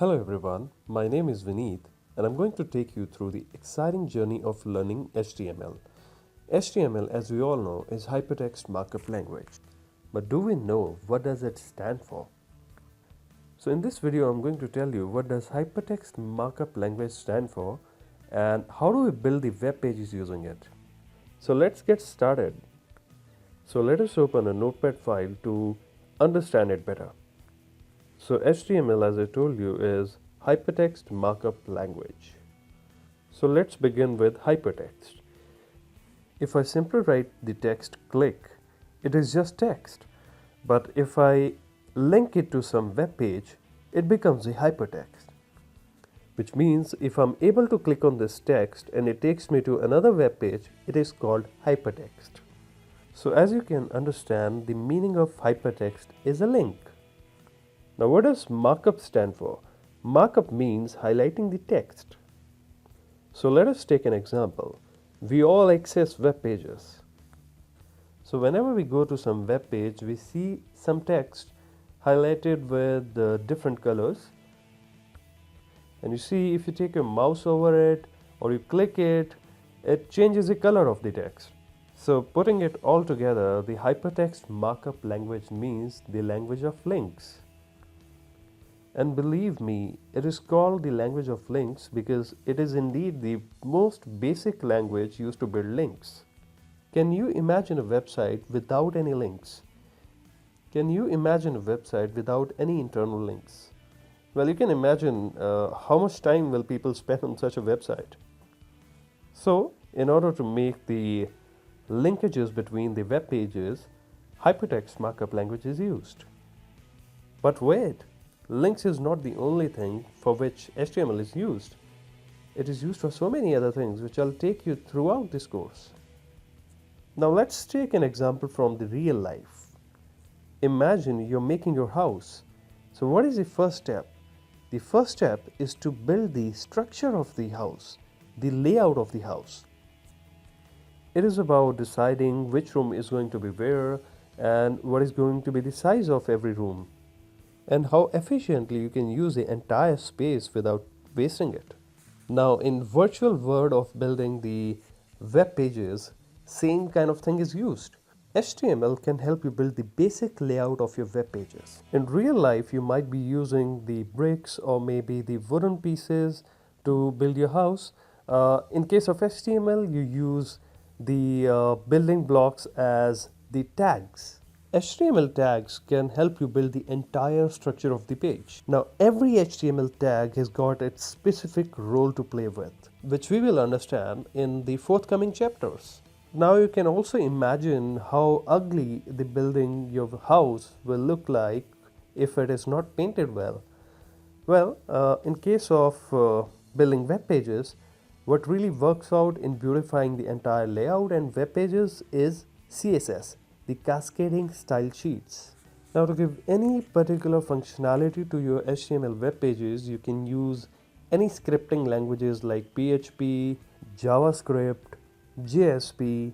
Hello everyone, my name is Vineet and I'm going to take you through the exciting journey of learning HTML. HTML, as we all know, is Hypertext Markup Language. But do we know what does it stand for? So in this video I'm going to tell you what does Hypertext Markup Language stand for and how do we build the web pages using it. So let's get started. So let us open a notepad file to understand it better. So HTML, as I told you, is Hypertext Markup Language. So let's begin with hypertext. If I simply write the text click, it is just text. But if I link it to some web page, it becomes a hypertext. Which means if I'm able to click on this text and it takes me to another web page, it is called hypertext. So as you can understand, the meaning of hypertext is a link. Now what does markup stand for? Markup means highlighting the text. So let us take an example. We all access web pages. So whenever we go to some web page, we see some text highlighted with different colors. And you see, if you take your mouse over it or you click it, it changes the color of the text. So putting it all together, the hypertext markup language means the language of links. And believe me, it is called the language of links because it is indeed the most basic language used to build links. Can you imagine a website without any links? Can you imagine a website without any internal links? Well, you can imagine how much time will people spend on such a website. So, in order to make the linkages between the web pages, hypertext markup language is used. But wait! Links is not the only thing for which HTML is used. It is used for so many other things which I'll take you throughout this course. Now let's take an example from the real life. Imagine you're making your house. So what is the first step? The first step is to build the structure of the house, the layout of the house. It is about deciding which room is going to be where and what is going to be the size of every room, and how efficiently you can use the entire space without wasting it. Now in virtual world of building the web pages, same kind of thing is used. HTML can help you build the basic layout of your web pages. In real life, you might be using the bricks or maybe the wooden pieces to build your house. In case of HTML, you use the building blocks as the tags. HTML tags can help you build the entire structure of the page. Now every HTML tag has got its specific role to play with, which we will understand in the forthcoming chapters. Now you can also imagine how ugly the building your house will look like if it is not painted well. Well, in case of building web pages, what really works out in beautifying the entire layout and web pages is CSS. The cascading style sheets. Now to give any particular functionality to your HTML web pages, you can use any scripting languages like PHP, JavaScript, JSP,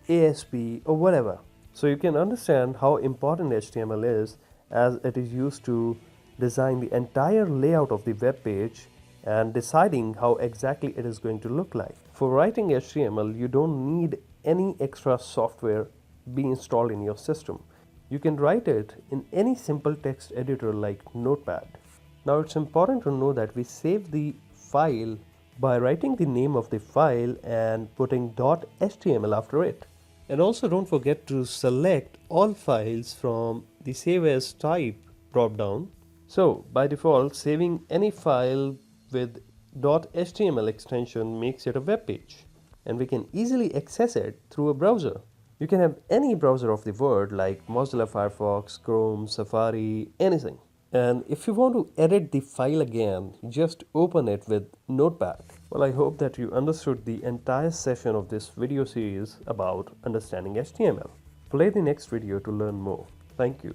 ASP or whatever. So you can understand how important HTML is as it is used to design the entire layout of the web page and deciding how exactly it is going to look like. For writing HTML, you don't need any extra software be installed in your system. You can write it in any simple text editor like Notepad. Now it's important to know that we save the file by writing the name of the file and putting .html after it. And also don't forget to select all files from the Save As Type drop-down. So by default, saving any file with .html extension makes it a web page, and we can easily access it through a browser. You can have any browser of the world like Mozilla Firefox, Chrome, Safari, anything. And if you want to edit the file again, just open it with Notepad. Well, I hope that you understood the entire session of this video series about understanding HTML. Play the next video to learn more. Thank you.